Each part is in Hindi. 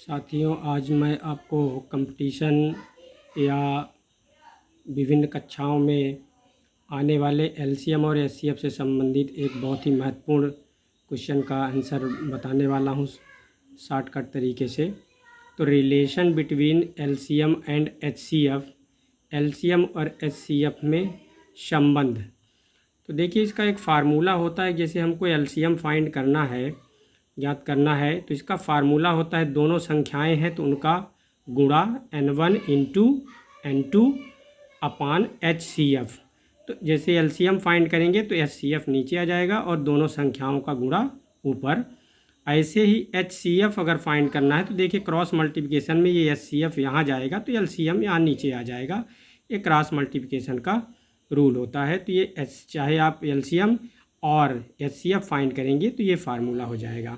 साथियों, आज मैं आपको कंपटीशन या विभिन्न कक्षाओं में आने वाले एलसीएम और एचसीएफ से संबंधित एक बहुत ही महत्वपूर्ण क्वेश्चन का आंसर बताने वाला हूँ शॉर्टकट तरीके से। तो relation between LCM and HCF, LCM और एचसीएफ में संबंध। तो देखिए, इसका एक फार्मूला होता है। जैसे हमको एलसीएम फाइंड करना है, ज्ञात करना है, तो इसका फार्मूला होता है, दोनों संख्याएं हैं तो उनका गुणा n1 into n2 upon HCF। तो जैसे एलसीएम फाइंड करेंगे तो HCF नीचे आ जाएगा और दोनों संख्याओं का गुणा ऊपर। ऐसे ही HCF अगर फाइंड करना है तो देखिए, क्रॉस मल्टीप्लिकेशन में ये HCF यहाँ जाएगा तो एलसीएम यहाँ नीचे आ जाएगा। ये क्रॉस मल्टीप्लिकेशन का रूल होता है। तो ये चाहे आप एलसीएम और HCF फाइंड करेंगे तो ये फार्मूला हो जाएगा।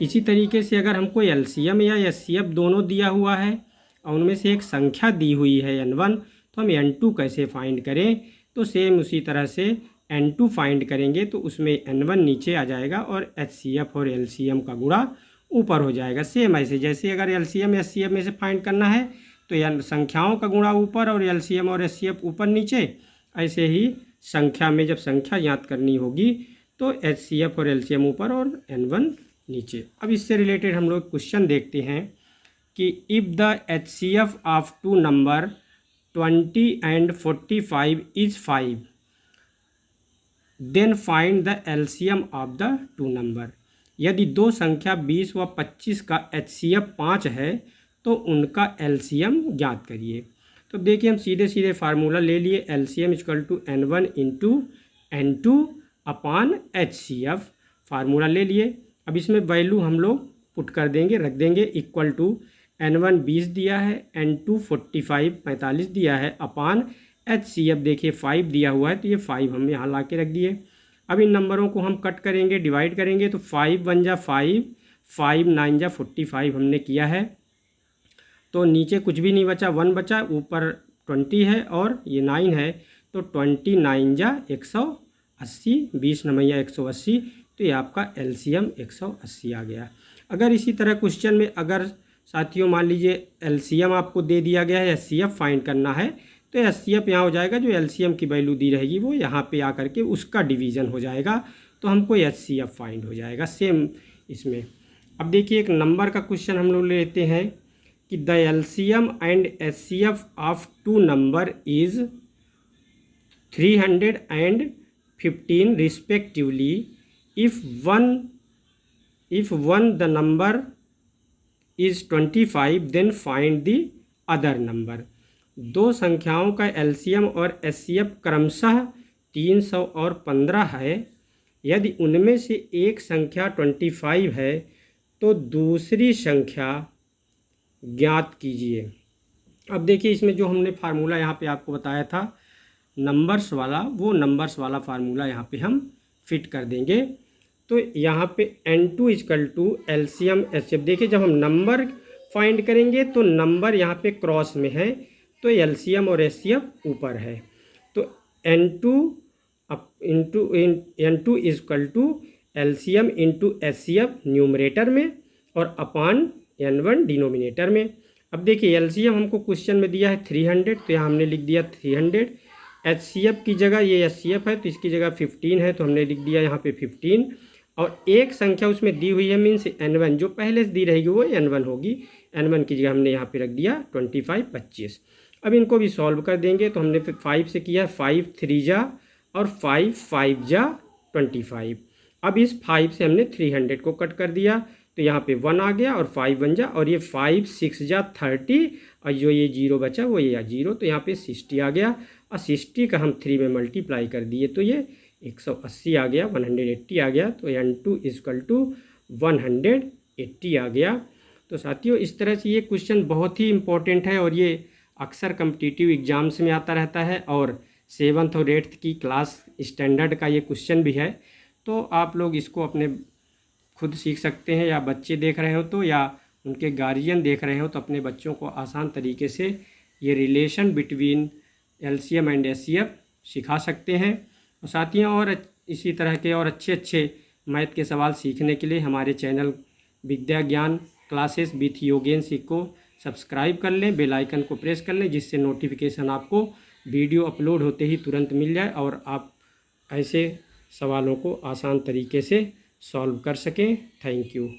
इसी तरीके से अगर हमको एलसीएम या HCF दोनों दिया हुआ है और उनमें से एक संख्या दी हुई है n1, तो हम n2 कैसे फाइंड करें? तो सेम उसी तरह से n2 फाइंड करेंगे तो उसमें n1 नीचे आ जाएगा और HCF और LCM का गुणा ऊपर हो जाएगा। सेम ऐसे जैसे अगर LCM HCF में से फाइंड करना है तो संख्याओं का गुणा ऊपर और LCM और HCF ऊपर नीचे। ऐसे ही संख्या में जब संख्या ज्ञात करनी होगी तो HCF और LCM ऊपर और n1 नीचे। अब इससे रिलेटेड हम लोग क्वेश्चन देखते हैं कि if the HCF of two number 20 and 45 is 5, then find the LCM of the two number. यदि दो संख्या 20 व 25 का HCF 5 है तो उनका LCM ज्ञात करिए। तो देखिए, हम सीधे सीधे फार्मूला ले लिए, LCM equal to n1 into n2 upon HCF। Formula ले लिए। अब इसमें वैल्यू हम लोग पुट कर देंगे, रख देंगे। इक्वल टू n1 20 दिया है, n2 45 दिया है, अपान HCF देखिए 5 दिया हुआ है तो ये 5 हम यहाँ ला के रख दिए। अब इन नंबरों को हम कट करेंगे, डिवाइड करेंगे तो 5 1 जा 5, 5 9 जा 45 हमने किया है। तो नीचे कुछ भी नहीं बचा, 1 बचा, ऊपर 20 है और ये 9 है। तो 29 जा 180, 20 नमैया 180, तो ये आपका LCM 180 आ गया। अगर इसी तरह क्वेश्चन में अगर साथियों मान लीजिए LCM आपको दे दिया गया है, HCF फाइंड करना है, तो HCF यहाँ हो जाएगा, जो LCM की वैल्यू दी रहेगी वो यहाँ पे आकर के उसका डिवीज़न हो जाएगा, तो हमको HCF फाइंड हो जाएगा। सेम इसमें अब देखिए, एक नंबर का क्वेश्चन हम लोग लेते हैं कि the LCM and HCF of two number is 300 and 15 respectively. If one the number is 25, then find the other number. दो संख्याओं का LCM और HCF क्रमशः 300 और 15 है। यदि उनमें से एक संख्या 25 है तो दूसरी संख्या ज्ञात कीजिए। अब देखिए, इसमें जो हमने फार्मूला यहाँ पे आपको बताया था नंबर्स वाला, वो नंबर्स वाला फार्मूला यहाँ पे हम फिट कर देंगे। तो यहाँ पे n2 equal to LCM HCF। देखिए, जब हम नंबर फाइंड करेंगे तो नंबर यहाँ पे क्रॉस में है तो LCM और HCF ऊपर है। तो n2 equal to LCM into HCF numerator में और अपान n1 डिनोमिनेटर में। अब देखिए, LCM हमको क्वेश्चन में दिया है 300, तो यहाँ हमने लिख दिया 300। HCF की जगह ये HCF है तो इसकी जगह 15 है तो हमने लिख दिया यहाँ पे 15। और एक संख्या उसमें दी हुई है मीन्स n1, जो पहले से दी रहेगी वो n1 होगी। n1 की जगह हमने यहाँ पे रख दिया 25 25। अब इनको भी सॉल्व कर देंगे तो हमने फिर 5 से किया, 5 3 जा और 5 5 जा 25। अब इस 5 से हमने 300 को कट कर दिया तो यहाँ पे 1 आ गया और 5 1 जा, और ये 5 6 जा 30, और जो ये 0 बचा वो ये 0, तो यहाँ पे 60 आ गया। और 60 का हम 3 में मल्टीप्लाई कर दिए तो ये 180 आ गया, 180 आ गया। तो n2 इक्वल टू 180 आ गया। तो साथियों, इस तरह से ये क्वेश्चन बहुत ही इम्पोर्टेंट है और ये अक्सर कम्पिटिटिव एग्ज़ाम्स में आता रहता है और 7th और 8th की क्लास स्टैंडर्ड का ये क्वेश्चन भी है। तो आप लोग इसको अपने खुद सीख सकते हैं, या बच्चे देख रहे हो तो, या उनके गार्जियन देख रहे हो तो अपने बच्चों को आसान तरीके से ये relation between LCM and HCF सिखा सकते हैं। और साथियों, और इसी तरह के और अच्छे मैथ के सवाल सीखने के लिए हमारे चैनल विद्या ज्ञान क्लासेस विथ योगेंद्र को सब्सक्राइब कर लें, बेल आइकन को प्रेस कर लें, जिससे नोटिफिकेशन आपको वीडियो अपलोड होते ही तुरंत मिल जाए और आप ऐसे सवालों को आसान तरीके से सॉल्व कर सकें। Thank you.